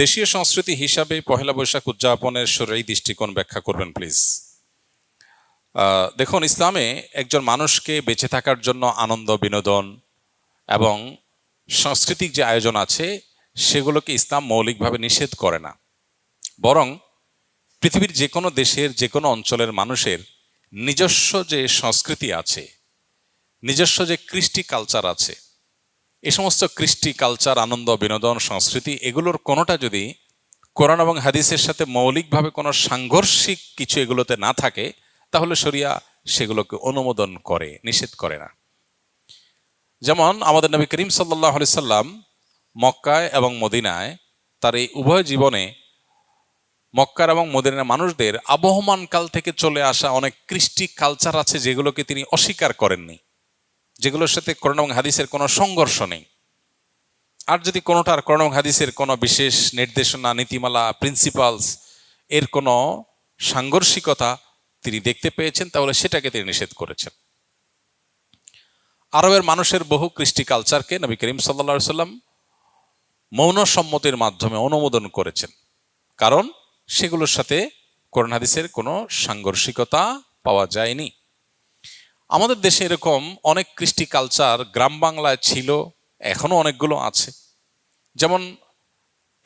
দেশীয় সংস্কৃতি হিসাবে পহেলা বৈশাখ উদযাপনের শরীয়ী দৃষ্টিকোণ ব্যাখ্যা করবেন প্লিজ। দেখুন, ইসলামে একজন মানুষকে বেঁচে থাকার জন্য আনন্দ, বিনোদন এবং সাংস্কৃতিক যে আয়োজন আছে সেগুলোকে ইসলাম মৌলিকভাবে নিষেধ করে না, বরং পৃথিবীর যে কোনো দেশের যে কোনো অঞ্চলের মানুষের নিজস্ব যে সংস্কৃতি আছে, নিজস্ব যে কৃষ্টি কালচার আছে, এই সমস্ত কৃষ্টি কালচার, আনন্দ, বিনোদন, সংস্কৃতি এগুলোর কোনোটা যদি কোরআন এবং হাদিসের সাথে মৌলিকভাবে কোনো সাংঘর্ষিক কিছু এগুলোতে না থাকে, তাহলে শরিয়া সেগুলোকে অনুমোদন করে, নিষেধ করে না। যেমন আমাদের নবী করিম সাল্লাল্লাহু আলাইহি সাল্লাম মক্কায় এবং মদিনায় তার এই উভয় জীবনে মক্কার এবং মদিনার মানুষদের আবহমান কাল থেকে চলে আসা অনেক কৃষ্টি কালচার আছে যেগুলোকে তিনি অস্বীকার করেননি, যেগুলোর সাথে কোরআন এবং হাদিসের কোনো সংঘর্ষ নেই। আর যদি কোনোটার কোরআন এবং হাদিসের কোনো বিশেষ নির্দেশনা, নীতিমালা, প্রিন্সিপালস এর কোনো সাংঘর্ষিকতা তিনি দেখতে পেয়েছেন, তাহলে সেটাকে তিনি নিষেধ করেছেন। আরবের মানুষের বহু কৃষ্টি কালচারকে নবী করিম সাল্লাল্লাহু আলাইহি সাল্লাম মৌন সম্মতির মাধ্যমে অনুমোদন করেছেন, কারণ সেগুলোর সাথে কোরআন হাদিসের কোনো সাংঘর্ষিকতা পাওয়া যায়নি। আমাদের দেশে এরকম অনেক কৃষ্টি কালচার গ্রাম বাংলায় ছিল, এখনো অনেকগুলো আছে। যেমন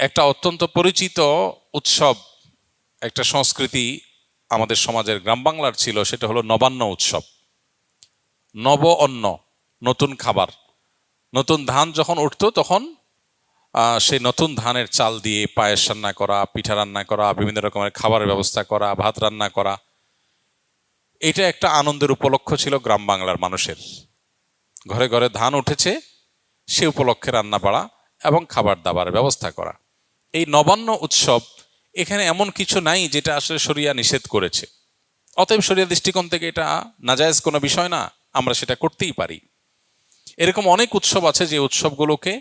একটা অত্যন্ত পরিচিত উৎসব, একটা সংস্কৃতি আমাদের সমাজের গ্রাম বাংলার ছিল, সেটা হলো নবান্ন উৎসব। নব অন্ন, নতুন খাবার, নতুন ধান যখন উঠতো তখন সেই নতুন ধানের চাল দিয়ে পায়েস রান্না করা, পিঠা রান্না করা, বিভিন্ন রকমের খাবারের ব্যবস্থা করা, ভাত রান্না করা, এটা একটা আনন্দের উপলক্ষ ছিল গ্রাম বাংলার মানুষের। ঘরে ঘরে ধান উঠেছে, সে উপলক্ষে রান্না বাড়া এবং খাবার দাবার ব্যবস্থা করা। এই নবান্ন উৎসব, এখানে এমন কিছু নাই যেটা আসলে শরিয়া নিষেধ করেছে। অতএব শরিয়া দৃষ্টিকোণ থেকে এটা নাজায়েজ কোনো বিষয় না, আমরা সেটা করতেই পারি। এরকম অনেক উৎসব আছে যে উৎসবগুলোকে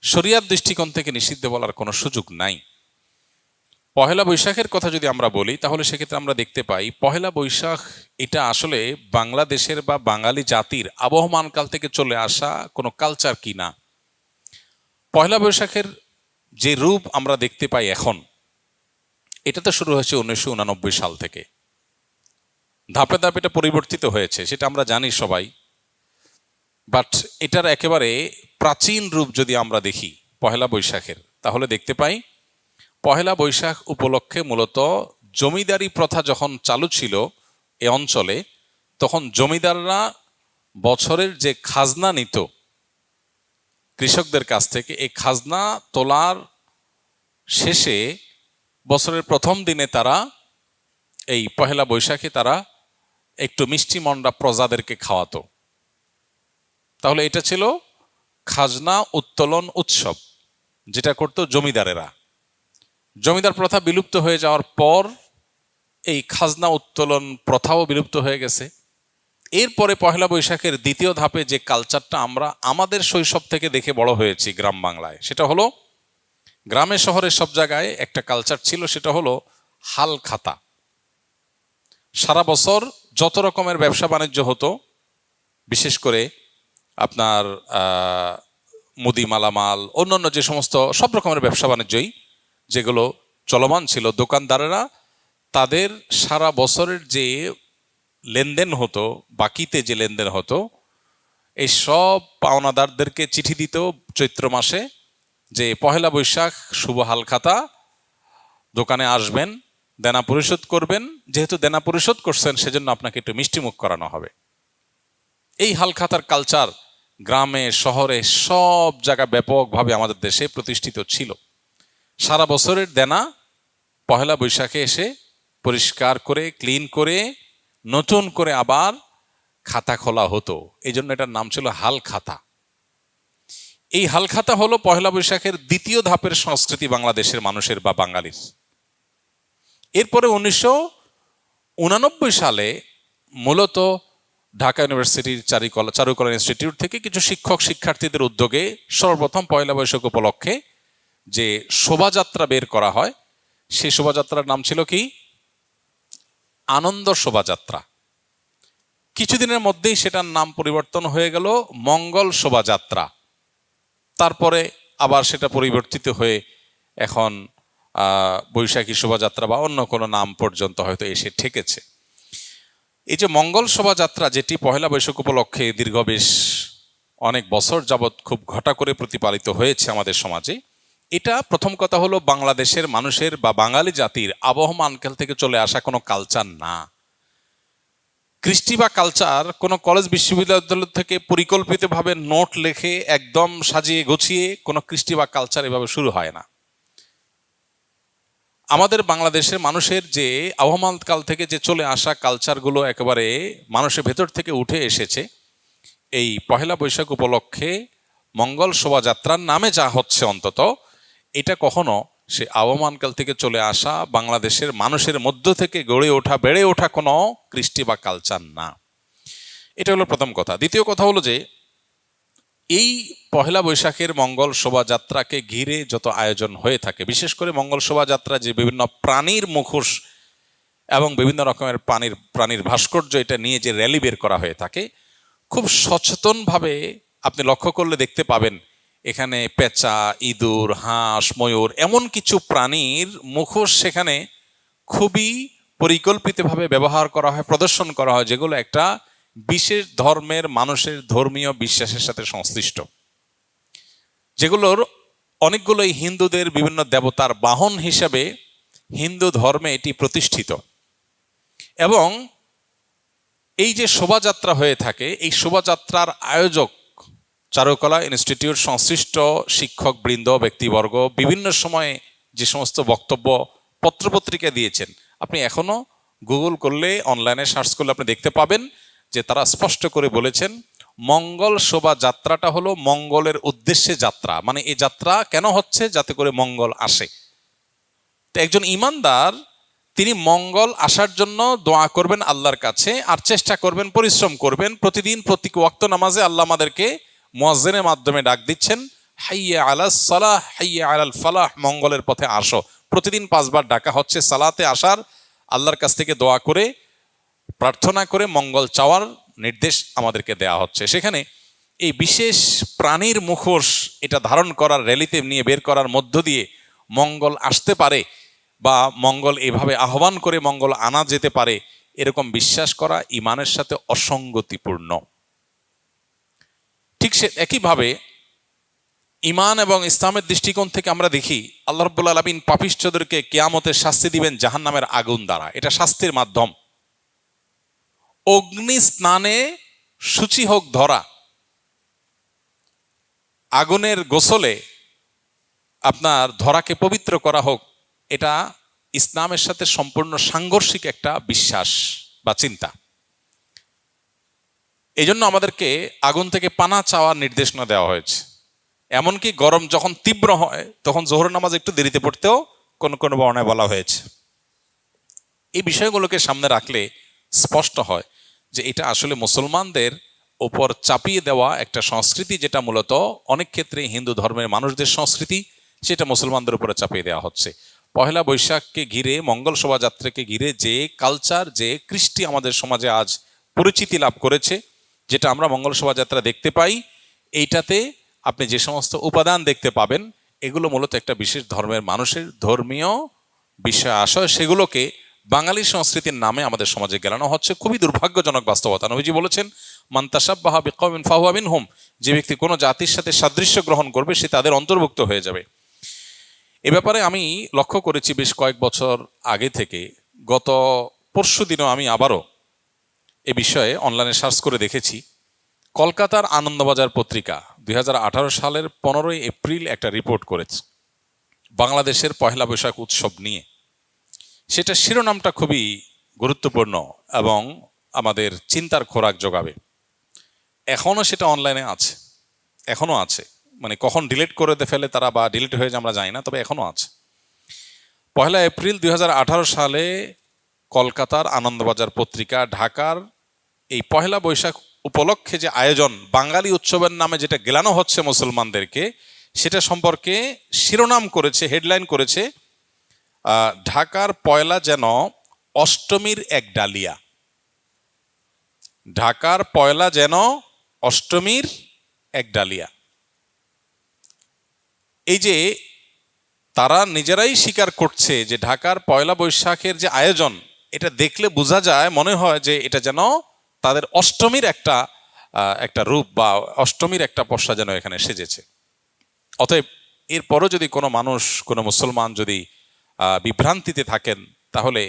শরিয়ার দৃষ্টিকোণ থেকে নিষিদ্ধ বলার কোনো সুযোগ নাই। পহেলা বৈশাখের কথা যদি আমরা বলি, তাহলে সেক্ষেত্রে আমরা দেখতে পাই পহেলা বৈশাখ এটা আসলে বাংলাদেশের বা বাঙালি জাতির আবহমান কাল থেকে চলে আসা কোনো কালচার কি না। পহেলা বৈশাখের যে রূপ আমরা দেখতে পাই এখন, এটা তো শুরু হয়েছে 1989 সাল থেকে। ধাপে ধাপে এটা পরিবর্তিত হয়েছে, সেটা আমরা জানি সবাই। বাট এটার একেবারে প্রাচীন রূপ যদি আমরা দেখি পহেলা বৈশাখের, তাহলে দেখতে পাই পহেলা বৈশাখ উপলক্ষে মূলত জমিদারি প্রথা যখন চালু ছিল এ অঞ্চলে, তখন জমিদাররা বছরের যে খাজনা নিত কৃষকদের কাছ থেকে, এই খাজনা তোলার শেষে বছরের প্রথম দিনে তারা এই পহেলা বৈশাখে তারা একটু মিষ্টি মন্ডা প্রজাদেরকে খাওয়াতো। তাহলে এটা ছিল খাজনা উত্তোলন উৎসব, যেটা করতো জমিদারেরা। জমিদার প্রথা বিলুপ্ত হয়ে যাওয়ার পর এই খাজনা উত্তোলন প্রথাও বিলুপ্ত হয়ে গেছে। এরপরে পহেলা বৈশাখের দ্বিতীয় ধাপে যে কালচারটা আমরা আমাদের শৈশব থেকে দেখে বড় হয়েছি গ্রাম বাংলায়, সেটা হলো গ্রামে শহরে সব জায়গায় একটা কালচার ছিল, সেটা হলো হাল খাতা। সারা বছর যত রকমের ব্যবসা বাণিজ্য হতো, বিশেষ করে আপনার মুদি মালামাল, অন্যান্য যে সমস্ত সব রকমের ব্যবসা বাণিজ্যই যেগুলো চলমান ছিল, দোকানদারেরা তাদের সারা বছরের যে লেনদেন হতো, বাকিতে যে লেনদেন হতো, এই সব পাওনাদারদেরকে চিঠি দিত চৈত্র মাসে যে পহেলা বৈশাখ শুভ হাল খাতা, দোকানে আসবেন, দেনা পরিশোধ করবেন, যেহেতু দেনা পরিশোধ করছেন সেজন্য আপনাকে একটু মিষ্টিমুখ করানো হবে। এই হাল খাতার কালচার গ্রামে শহরে সব জায়গায় ব্যাপকভাবে আমাদের দেশে প্রতিষ্ঠিত ছিল। সারা বছরের দেনা পহেলা বৈশাখে এসে পরিষ্কার করে, ক্লিন করে, নতুন করে আবার খাতা খোলা হতো। এই জন্য এটার নাম ছিল হাল খাতা। এই হাল খাতা হলো পহেলা বৈশাখের দ্বিতীয় ধাপের সংস্কৃতি বাংলাদেশের মানুষের বা বাঙালির। এরপরে 1989 সালে মূলত ঢাকা ইউনিভার্সিটির চারুকলা ইনস্টিটিউট থেকে কিছু শিক্ষক শিক্ষার্থীদের উদ্যোগে সর্বপ্রথম পয়লা বৈশাখ উপলক্ষে যে শোভাযাত্রা বের করা হয়, সেই শোভাযাত্রার নাম ছিল কি? আনন্দ শোভাযাত্রা। কিছুদিনের মধ্যেই সেটার নাম পরিবর্তন হয়ে গেল মঙ্গল শোভাযাত্রা। তারপরে আবার সেটা পরিবর্তিত হয়ে এখন বৈশাখী শোভাযাত্রা বা অন্য কোনো নাম পর্যন্ত হয়তো এসে ঠেকেছে। এই যে মঙ্গল শোভাযাত্রা, যেটি পহেলা বৈশাখ উপলক্ষে দীর্ঘ বেশ অনেক বছর যাবৎ খুব ঘটা করে প্রতিপালিত হয়েছে আমাদের সমাজে, এটা প্রথম কথা হলো বাংলাদেশের মানুষের বা বাঙালি জাতির আবহমান কাল থেকে চলে আসা কোনো কালচার না। কৃষ্টি বা কালচার কোনো কলেজ বিশ্ববিদ্যালয় থেকে পরিকল্পিতভাবে নোট লেখে একদম সাজিয়ে গুছিয়ে কোনো কৃষ্টি বা কালচার এভাবে শুরু হয় না। আমাদের বাংলাদেশের মানুষের যে আবহমান কাল থেকে যে চলে আসা কালচারগুলো একেবারে মানুষের ভেতর থেকে উঠে এসেছে, এই পহেলা বৈশাখ উপলক্ষে মঙ্গল শোভাযাত্রার নামে যা হচ্ছে অন্তত এটা কখনো সে আবহমানকাল থেকে চলে আসা বাংলাদেশের মানুষের মধ্য থেকে গড়ে ওঠা বেড়ে ওঠা কোনো কৃষ্টি বা কালচার না। এটা হলো প্রথম কথা। দ্বিতীয় কথা হলো যে এই পহেলা বৈশাখের মঙ্গল শোভাযাত্রাকে ঘিরে যত আয়োজন হয়ে থাকে, বিশেষ করে মঙ্গল শোভাযাত্রা যে বিভিন্ন প্রাণীর মুখোশ এবং বিভিন্ন রকমের প্রাণীর ভাস্কর্য এটা নিয়ে যে র্যালি বের করা হয়ে থাকে, খুব সচেতনভাবে আপনি লক্ষ্য করলে দেখতে পাবেন এখানে পেঁচা, ইঁদুর, হাঁস, ময়ূর এমন কিছু প্রাণীর মুখোশ সেখানে খুবই পরিকল্পিতভাবে ব্যবহার করা হয়, প্রদর্শন করা হয়, যেগুলো একটা বিশেষ ধর্মের মানুষের ধর্মীয় বিশ্বাসের সাথে সংশ্লিষ্ট, যেগুলোর অনেকগুলোই হিন্দুদের বিভিন্ন দেবতার বাহন হিসাবে হিন্দু ধর্মে এটি প্রতিষ্ঠিত। এবং এই যে শোভাযাত্রা হয়ে থাকে, এই শোভাযাত্রার আয়োজক চারুকলা ইনস্টিটিউট সংশ্লিষ্ট শিক্ষক বৃন্দ, ব্যক্তিবর্গ বিভিন্ন সময়ে যে সমস্ত বক্তব্য পত্রপত্রিকা দিয়েছেন, আপনি এখনো গুগল করলে, অনলাইনে সার্চ করলে আপনি দেখতে পাবেন যে তারা স্পষ্ট করে বলেছেন মঙ্গল শোভাযাত্রাটা হলো মঙ্গলের উদ্দেশ্যে যাত্রা। মানে এই যাত্রা কেন হচ্ছে? যাতে করে মঙ্গল আসে। তো একজন ইমানদার তিনি মঙ্গল আসার জন্য দোয়া করবেন আল্লাহর কাছে, আর চেষ্টা করবেন, পরিশ্রম করবেন। প্রতিদিন প্রতি ওয়াক্ত নামাজে আল্লাহ আমাদেরকে মুয়াজ্জিনের মাধ্যমে ডাক দিচ্ছেন, হাইয়া আলাস সালাহ হাইয়া আলাল ফালাহ, মঙ্গলের পথে আসো। প্রতিদিন 5 বার ডাকা হচ্ছে সালাতে আসার, আল্লাহর কাছ থেকে দোয়া করে প্রার্থনা করে মঙ্গল চাওয়ার নির্দেশ আমাদেরকে দেয়া হচ্ছে। সেখানে এই বিশেষ প্রাণীর মুখোশ এটা ধারণ করার, র্যালিতে নিয়ে বের করার মধ্য দিয়ে মঙ্গল আসতে পারে বা মঙ্গল এভাবে আহ্বান করে মঙ্গল আনা যেতে পারে, এরকম বিশ্বাস করা ইমানের সাথে অসঙ্গতিপূর্ণ। ঠিক সে একইভাবে ইমান এবং ইসলামের দৃষ্টিকোণ থেকে আমরা দেখি আল্লাহ রাব্বুল আলামিন পাপিষ্ঠদেরকে কিয়ামতে শাস্তি দিবেন জাহান্নামের আগুন দ্বারা। এটা শাস্তির মাধ্যম। অগ্নি স্নানে শুচি হোক ধরা, আগুনের গোসলে আপনার ধরাকে পবিত্র করা হোক, এটা ইসলামের সাথে সম্পূর্ণ সাংঘর্ষিক একটা বিশ্বাস বা চিন্তা। এই জন্য আমাদেরকে আগুন থেকে পানা চাওয়ার নির্দেশনা দেওয়া হয়েছে। এমনকি গরম যখন তীব্র হয় তখন জোহর নামাজ একটু দেরিতে পড়তেও কোন কোন বর্ণায় বলা হয়েছে। এই বিষয়গুলোকে সামনে রাখলে স্পষ্ট হয় যে এটা আসলে মুসলমানদের ওপর চাপিয়ে দেওয়া একটা সংস্কৃতি, যেটা মূলত অনেক ক্ষেত্রে হিন্দু ধর্মের মানুষদের সংস্কৃতি, সেটা মুসলমানদের উপরে চাপিয়ে দেওয়া হচ্ছে। পহেলা বৈশাখকে ঘিরে, মঙ্গল শোভাযাত্রাকে ঘিরে যে কালচার, যে কৃষ্টি আমাদের সমাজে আজ পরিচিতি লাভ করেছে, যেটা আমরা মঙ্গল শোভাযাত্রা দেখতে পাই, এইটাতে আপনি যে সমস্ত উপাদান দেখতে পাবেন এগুলো মূলত একটা বিশেষ ধর্মের মানুষের ধর্মীয় বিষয় আশয়, সেগুলোকে বাঙালি সংস্কৃতির নামে আমাদের সমাজে গেলানো হচ্ছে। খুবই দুর্ভাগ্যজনক বাস্তবতা। নবীজি বলেছেন, মান তাশাব্বাহা বিকওমিন ফাহুয়া মিনহুম, যে ব্যক্তি কোনো জাতির সাথে সাদৃশ্য গ্রহণ করবে সে তাদের অন্তর্ভুক্ত হয়ে যাবে। এ ব্যাপারে আমি লক্ষ্য করেছি বেশ কয়েক বছর আগে থেকে, গত পরশু দিনও আমি আবারও এ বিষয়ে অনলাইনে সার্চ করে দেখেছি। কলকাতার আনন্দবাজার পত্রিকা 2018 সালের 15ই এপ্রিল একটা রিপোর্ট করেছে বাংলাদেশের পহেলা বৈশাখ উৎসব নিয়ে। সেটা শিরোনামটা খুবই গুরুত্বপূর্ণ এবং আমাদের চিন্তার খোরাক যোগাবে। এখনও সেটা অনলাইনে আছে, এখনও আছে। মানে কখন ডিলিট করে ফেলে তারা বা ডিলিট হয়ে যায় আমরা জানি না, তবে এখনও আছে। পহেলা এপ্রিল 2018 সালে কলকাতার আনন্দবাজার পত্রিকা ঢাকার এই পহেলা বৈশাখ উপলক্ষে যে আয়োজন, বাঙালি উৎসবের নামে যেটা গেলানো হচ্ছে মুসলমানদেরকে, সেটা সম্পর্কে শিরোনাম করেছে, হেডলাইন করেছে, ঢাকার পয়লা যেন অষ্টমীর এক ডালিয়া। ঢাকার পয়লা যেন অষ্টমীর এক ডালিয়া। এই যে তারা নিজেরাই স্বীকার করছে যে ঢাকার পয়লা বৈশাখের যে আয়োজন, এটা দেখলে বোঝা যায়, মনে হয় যে এটা যেন তাদের অষ্টমীর একটা রূপ বা অষ্টমীর একটা পশা যেন এখানে সেজেছে। অতএব এরপরও যদি কোনো মানুষ, কোনো মুসলমান যদি বিভ্রান্তিতে থাকেন, তাহলে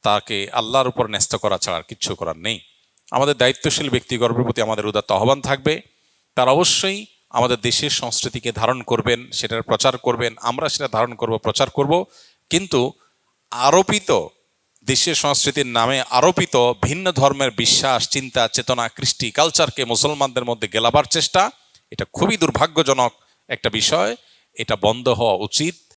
তাকে আল্লাহর উপর ন্যস্ত করা ছাড়া আর কিচ্ছু করার নেই। আমাদের দায়িত্বশীল ব্যক্তিগণের প্রতি আমাদের উদাত্ত আহ্বান থাকবে, তারা অবশ্যই আমাদের দেশের সংস্কৃতিকে ধারণ করবেন, সেটার প্রচার করবেন, আমরা সেটা ধারণ করব, প্রচার করব। কিন্তু আরোপিত দেশের সংস্কৃতির নামে আরোপিত ভিন্ন ধর্মের বিশ্বাস, চিন্তা, চেতনা, কৃষ্টি, কালচারকে মুসলমানদের মধ্যে গেলাবার চেষ্টা, এটা খুবই দুর্ভাগ্যজনক একটা বিষয়। এটা বন্ধ হওয়া উচিত।